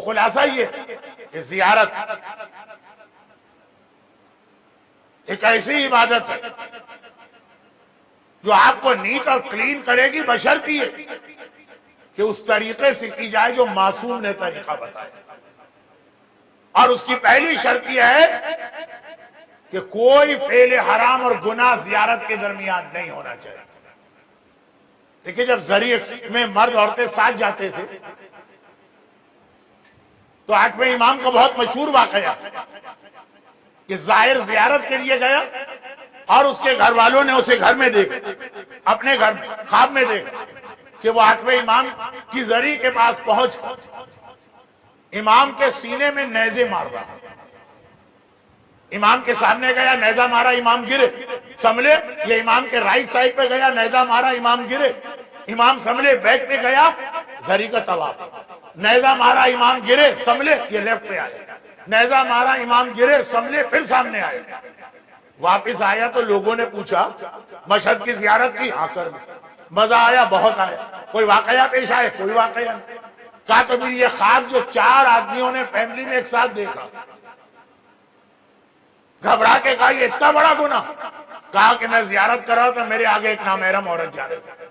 خلاصہ یہ کہ زیارت ایک ایسی عبادت ہے جو آپ کو نیٹ اور کلین کرے گی، بشرط یہ کہ اس طریقے سے کی جائے جو معصوم نے طریقہ بتایا، اور اس کی پہلی شرط یہ ہے کہ کوئی فعل حرام اور گناہ زیارت کے درمیان نہیں ہونا چاہیے۔ دیکھیے جب ذریعے میں مرد عورتیں ساتھ جاتے تھے تو 8ویں امام کا بہت مشہور واقعہ کہ زائر زیارت کے لیے گیا اور اس کے گھر والوں نے اسے گھر میں دیکھا، اپنے گھر میں خواب میں دیکھا کہ وہ 8ویں امام کی زری کے پاس پہنچ امام کے سینے میں نیزے مار رہا، امام کے سامنے گیا، نیزہ مارا، امام گرے، سنبھلے، یہ امام کے رائٹ سائڈ پہ گیا، نیزہ مارا، امام گرے، امام سنبھلے، بیک پہ گیا، زری کا طواف، نیزہ مارا، امام گرے، سنبھلے، یہ لیفٹ پہ آئے، نیزہ مارا، امام گرے، سنبھلے، پھر سامنے آئے، واپس آیا تو لوگوں نے پوچھا مشہد کی زیارت کی؟ ہاں کر مزہ آیا، بہت آیا، کوئی واقعہ پیش آئے؟ کوئی واقعہ نہیں۔ کہا تو بھی یہ خواب جو 4 آدمیوں نے فیملی میں ایک ساتھ دیکھا، گھبرا کے کہا یہ اتنا بڑا گناہ؟ کہا کہ میں زیارت کر رہا تھا، میرے آگے ایک نامحرم عورت جا رہی تھی،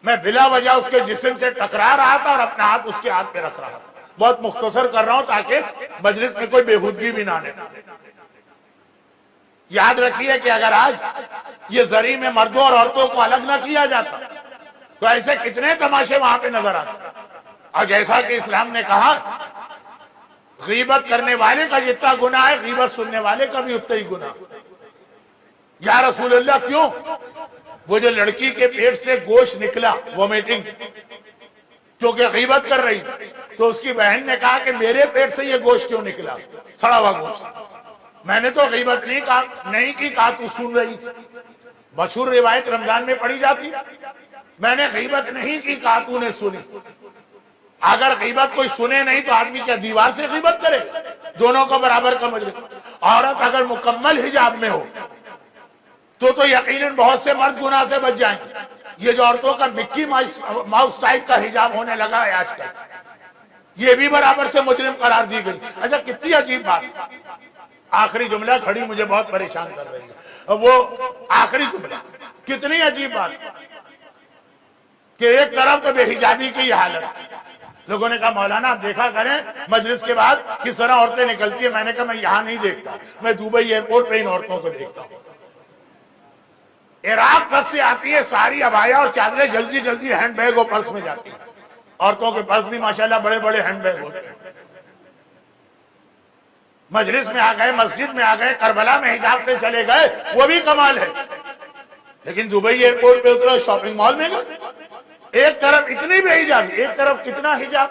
میں بلا وجہ اس کے جسم سے ٹکرا رہا تھا اور اپنا ہاتھ اس کے ہاتھ پہ رکھ رہا تھا۔ بہت مختصر کر رہا ہوں تاکہ مجلس میں کوئی بےہودگی بھی نہ آنے۔ یاد رکھیے کہ اگر آج یہ ذری میں مردوں اور عورتوں کو الگ نہ کیا جاتا تو ایسے کتنے تماشے وہاں پہ نظر آتے۔ اور جیسا کہ اسلام نے کہا غیبت کرنے والے کا جتنا گناہ ہے غیبت سننے والے کا بھی اتنا ہی گناہ۔ یا رسول اللہ کیوں؟ وہ جو لڑکی کے پیٹ سے گوشت نکلا وومیٹنگ کیونکہ غیبت کر رہی تو اس کی بہن نے کہا کہ میرے پیٹ سے یہ گوشت کیوں نکلا، سڑا ہوا گوشت؟ میں نے تو غیبت نہیں کی، کہا تو سن رہی تھی، مشہور روایت رمضان میں پڑھی جاتی، میں نے غیبت نہیں کی، کہا تو نے سنی۔ اگر غیبت کوئی سنے نہیں تو آدمی کیا دیوار سے غیبت کرے؟ دونوں کو برابر کا مجرم۔ عورت اگر مکمل حجاب میں ہو تو یقیناً بہت سے مرد گناہ سے بچ جائیں گے۔ یہ جو عورتوں کا مکی ماؤس ٹائپ کا حجاب ہونے لگا ہے آج کل، یہ بھی برابر سے مجرم قرار دی گئی۔ اچھا کتنی عجیب بات، آخری جملہ کھڑی مجھے بہت پریشان کر رہی ہے، وہ آخری جملہ کتنی عجیب بات کہ ایک طرف تو بے حجابی کی یہ حالت، لوگوں نے کہا مولانا آپ دیکھا کریں مجلس کے بعد کس طرح عورتیں نکلتی ہیں۔ میں نے کہا میں یہاں نہیں دیکھتا، میں دبئی ایئرپورٹ پہ ان عورتوں کو دیکھتا ہوں۔ عراق تک سے آتی ہے ساری عبایا اور چادریں جلدی جلدی ہینڈ بیگ اور پرس میں جاتی ہیں، عورتوں کے پرس بھی ماشاءاللہ بڑے بڑے ہینڈ بیگ ہوتے ہیں۔ مجلس میں آ گئے، مسجد میں آ گئے، کربلا میں حجاب سے چلے گئے، وہ بھی کمال ہے، لیکن دبئی ایئرپورٹ پہ اترو، شاپنگ مال میں گئے، ایک طرف اتنی بے حجابی، ایک طرف کتنا حجاب۔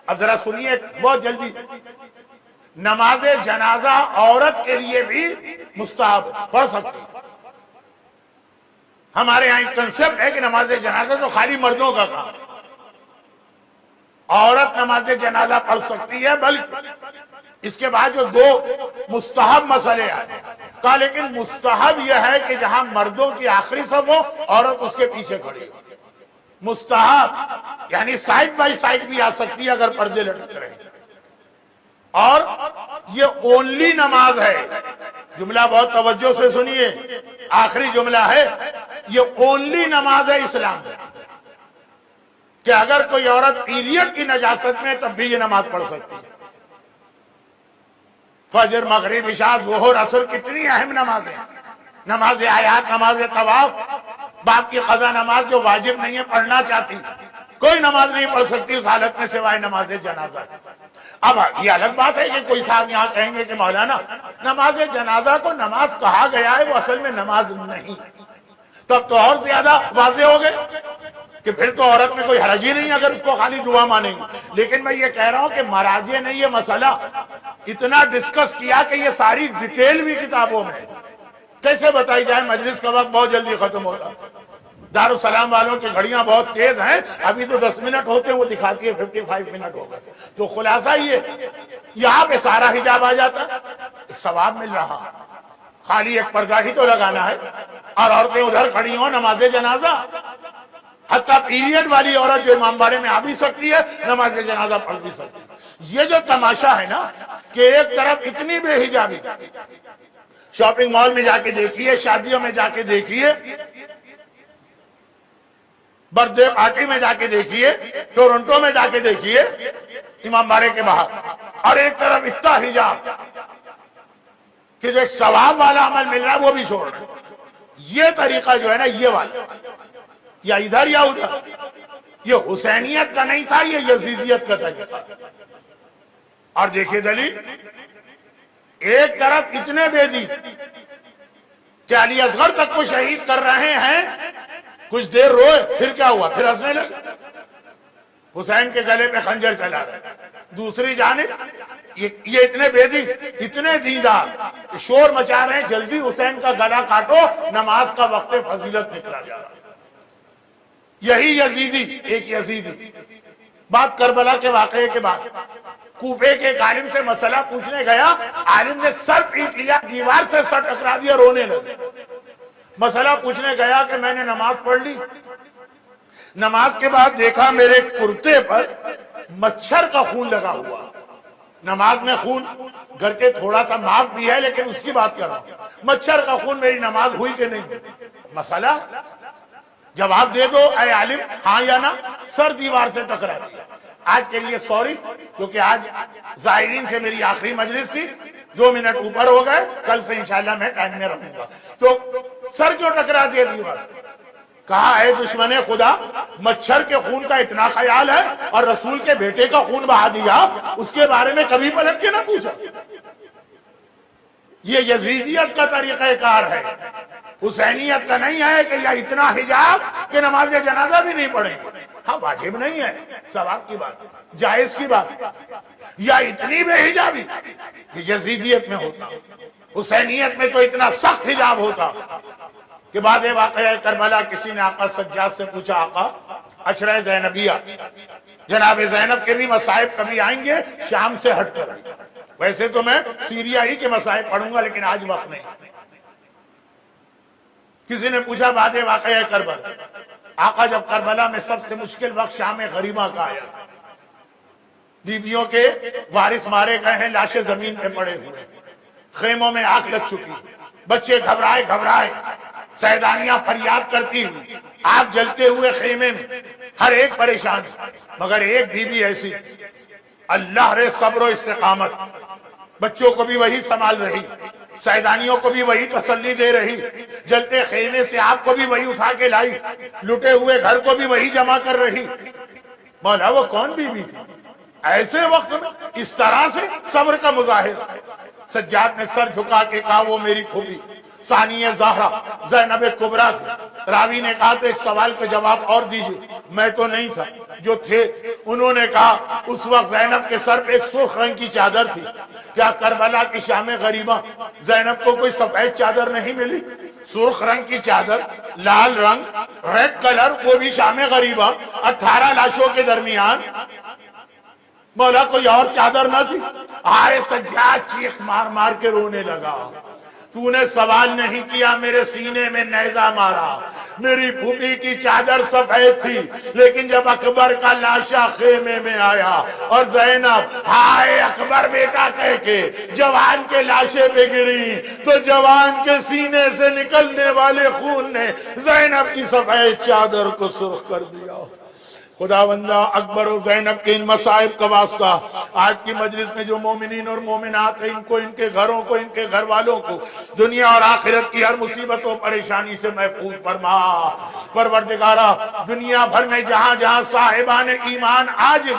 اب ذرا سنیے بہت جلدی، نماز جنازہ عورت کے لیے بھی مستحب پڑھ سکتی ہے۔ ہمارے یہاں ایک کنسپٹ ہے کہ نماز جنازہ تو خالی مردوں کا کام، عورت نماز جنازہ پڑھ سکتی ہے، بلکہ اس کے بعد جو 2 مستحب مسئلے آئے کہا لیکن مستحب یہ ہے کہ جہاں مردوں کی آخری صف ہو عورت اس کے پیچھے کھڑی ہو، مستحب یعنی سائڈ بائی سائڈ بھی آ سکتی ہے اگر پردے لٹک رہے ہیں۔ اور یہ اونلی نماز ہے، جملہ بہت توجہ سے سنیے، آخری جملہ ہے، یہ اونلی نماز ہے اسلام میں کہ اگر کوئی عورت پیریڈ کی نجاست میں تب بھی یہ نماز پڑھ سکتی ہے۔ فجر، مغرب، عشاء، ظہر، عصر کتنی اہم نمازیں، نماز آیات، نماز طواف، باپ کی قضا نماز جو واجب نہیں ہے پڑھنا چاہتی، کوئی نماز نہیں پڑھ سکتی اس حالت میں سوائے نماز جنازہ۔ اب یہ الگ بات ہے کہ کوئی صاحب یہاں کہیں گے کہ مولانا نماز جنازہ کو نماز کہا گیا ہے وہ اصل میں نماز نہیں، تب تو اور زیادہ واضح ہو گئے کہ پھر تو عورت میں کوئی حرج ہی نہیں اگر اس کو خالی دعا مانیں گے۔ لیکن میں یہ کہہ رہا ہوں کہ مراجع نے یہ مسئلہ اتنا ڈسکس کیا کہ یہ ساری ڈیٹیل بھی کتابوں میں کیسے بتائی جائے، مجلس کا وقت بہت جلدی ختم ہوگا۔ دارالسلام والوں کی گھڑیاں بہت تیز ہیں، ابھی تو 10 منٹ ہوتے وہ دکھاتی ہے 55 منٹ ہو گئے۔ تو خلاصہ یہ یہاں پہ سارا حجاب آ جاتا، ایک ثواب مل رہا، خالی ایک پردہ ہی تو لگانا ہے، اور عورتیں ادھر کھڑی ہوں نماز جنازہ، حتیٰ پیریڈ والی عورت جو امام باڑے میں آ بھی سکتی ہے نماز جنازہ پڑھ بھی سکتی ہے۔ یہ جو تماشا ہے نا کہ ایک طرف اتنی بے حجابی، شاپنگ مال میں جا کے دیکھیے، شادیوں میں جا کے دیکھیے، برتھ ڈے پارٹی میں جا کے دیکھیے، ٹورنٹو میں جا کے دیکھیے امام بارے کے باہر، اور ایک طرف اتنا حجاب کہ جو ایک ثواب والا عمل مل رہا ہے وہ بھی چھوڑ رہے۔ یہ طریقہ جو ہے نا یہ والا، یا ادھر یا ادھر، یہ حسینیت کا نہیں تھا، یہ یزیدیت کا طریقہ۔ اور دیکھیے دلیل، ایک طرف اتنے بے دین کہ علی اصغر تک کو شہید کر رہے ہیں، کچھ دیر روئے، پھر کیا ہوا؟ پھر ہنسنے لگے، حسین کے گلے پہ خنجر چلا رہے۔ دوسری جانب یہ اتنے بے دین، اتنے دیندار شور مچا رہے ہیں، جلدی حسین کا گلا کاٹو، نماز کا وقت فضیلت نکلا جا رہا ہے۔ یہی یزیدی، ایک یزیدی بات کربلا کے واقعے کے بعد کوفے کے ایک عالم سے مسئلہ پوچھنے گیا، عالم نے سر پیٹ لیا، دیوار سے سر ٹکرا دیا، رونے لگے۔ مسئلہ پوچھنے گیا کہ میں نے نماز پڑھ لی، نماز کے بعد دیکھا میرے کرتے پر مچھر کا خون لگا ہوا۔ نماز میں خون گرچہ تھوڑا سا معاف بھی ہے، لیکن اس کی بات کر رہا ہوں، مچھر کا خون، میری نماز ہوئی کہ نہیں؟ مسئلہ جواب دے دو اے عالم، ہاں یا نہ۔ سر دیوار سے ٹکرا دیا۔ آج کے لیے سوری، کیونکہ آج زائرین سے میری آخری مجلس تھی، 2 منٹ اوپر ہو گئے، کل سے انشاءاللہ میں ٹائم میں رہوں گا۔ تو سر کیوں ٹکرا دیا دیوار؟ کہا اے دشمن خدا، مچھر کے خون کا اتنا خیال ہے اور رسول کے بیٹے کا خون بہا دیا، اس کے بارے میں کبھی پلٹ کے نہ پوچھا۔ یہ یزیدیت کا طریقہ کار ہے، حسینیت کا نہیں ہے کہ یا اتنا حجاب کہ نماز جنازہ بھی نہیں پڑھیں۔ ہاں واجب نہیں ہے، ثواب کی بات، جائز کی بات، یا اتنی بے حجابی کہ یزیدیت میں ہوتا، حسینیت میں تو اتنا سخت حجاب ہوتا کہ بعد واقعہ کربلا کسی نے آقا سجاد سے پوچھا، آقا اشرہ زینبیہ، جناب زینب کے بھی مصائب کبھی آئیں گے شام سے ہٹ کر؟ ویسے تو میں سیریا ہی کے مصائب پڑھوں گا، لیکن آج وقت نہیں۔ کسی نے پوچھا بعد واقعہ کربلا، آقا جب کربلا میں سب سے مشکل وقت شام غریبہ کا آیا، بیویوں کے وارث مارے گئے ہیں، لاشیں زمین پہ پڑے ہوئے، خیموں میں آگ لگ چکی، بچے گھبرائے گھبرائے، سیدانیاں فریاد کرتی ہوئی، آگ جلتے ہوئے خیمے میں، ہر ایک پریشان، مگر ایک بیوی ایسی، اللہ رے صبر و استقامت، بچوں کو بھی وہی سنبھال رہی، سیدانیوں کو بھی وہی تسلی دے رہی، جلتے خیمے سے آپ کو بھی وہی اٹھا کے لائی، لٹے ہوئے گھر کو بھی وہی جمع کر رہی۔ مولا وہ کون بیوی تھی ایسے وقت میں اس طرح سے صبر کا مظاہرہ؟ سجاد نے سر جھکا کے کہا وہ میری پھوپھی ثانیہ زہرا زینب کبریٰ تھی۔ راوی نے کہا تو ایک سوال کا جواب اور دیجیے، میں تو نہیں تھا، جو تھے انہوں نے کہا اس وقت زینب کے سر پہ ایک سرخ رنگ کی چادر تھی، کیا کربلا کی شام غریبہ زینب کو کوئی سفید چادر نہیں ملی؟ سرخ رنگ کی چادر، لال رنگ، ریڈ کلر، وہ بھی شام غریبہ، 18 لاشوں کے درمیان، مولا کوئی اور چادر نہ تھی؟ آئے سجاد چیخ مار مار کے رونے لگا، تو نے سوال نہیں کیا، میرے سینے میں نیزہ مارا، میری پھوپھی کی چادر سفید تھی، لیکن جب اکبر کا لاشا خیمے میں آیا اور زینب ہائے اکبر بیٹا کہہ کے جوان کے لاشے پہ گری، تو جوان کے سینے سے نکلنے والے خون نے زینب کی سفید چادر کو سرخ کر دیا۔ خداوندہ اکبر و زینب کے ان مصائب کا واسطہ آج کی مجلس میں جو مومنین اور مومنات ہیں، ان کو، ان کے گھروں کو، ان کے گھر والوں کو دنیا اور آخرت کی ہر مصیبت و پریشانی سے محفوظ فرما۔ پروردگارا دنیا بھر میں جہاں جہاں صاحبان ایمان آج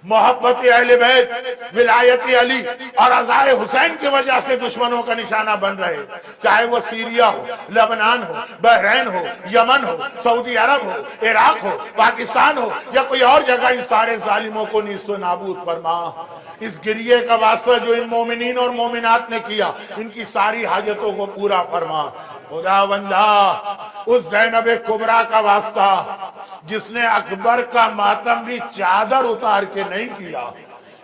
محبت اہل بیت، ولایت علی اور عزائے حسین کی وجہ سے دشمنوں کا نشانہ بن رہے، چاہے وہ سیریا ہو، لبنان ہو، بحرین ہو، یمن ہو، سعودی عرب ہو، عراق ہو، پاکستان ہو یا کوئی اور جگہ، ان سارے ظالموں کو نیست و نابود فرما۔ اس گریے کا واسطہ جو ان مومنین اور مومنات نے کیا، ان کی ساری حاجتوں کو پورا فرما۔ خداوندہ اس زینب کبریٰ کا واسطہ جس نے اکبر کا ماتم بھی چادر اتار کے نہیں کیا،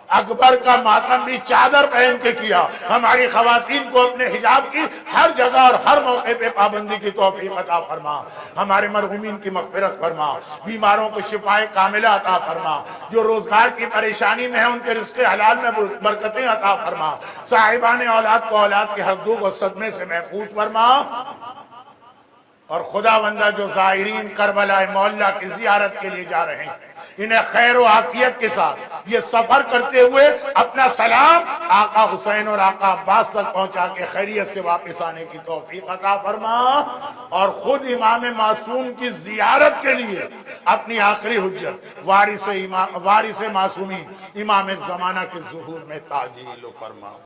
اکبر کا ماتم بھی چادر پہن کے کیا. ہماری خواتین کو اپنے حجاب کی ہر جگہ اور ہر موقع پہ پابندی کی توفیق عطا فرما. ہمارے مرحومین کی مغفرت فرما. بیماروں کو شفائے کاملہ عطا فرما. جو روزگار کی پریشانی میں ہیں ان کے رزق حلال میں برکتیں عطا فرما. صاحبان اولاد کو اولاد کے حق دو کو صدمے سے محفوظ فرما. اور خدا بندہ جو زائرین کربلا معلیٰ کی زیارت کے لیے جا رہے ہیں انہیں خیر و عافیت کے ساتھ یہ سفر کرتے ہوئے اپنا سلام آقا حسین اور آقا عباس تک پہنچا کے خیریت سے واپس آنے کی توفیق عطا فرما. اور خود امام معصوم کی زیارت کے لیے اپنی آخری حجت وارث معصومی امام زمانہ کے ظہور میں تعجیل فرما.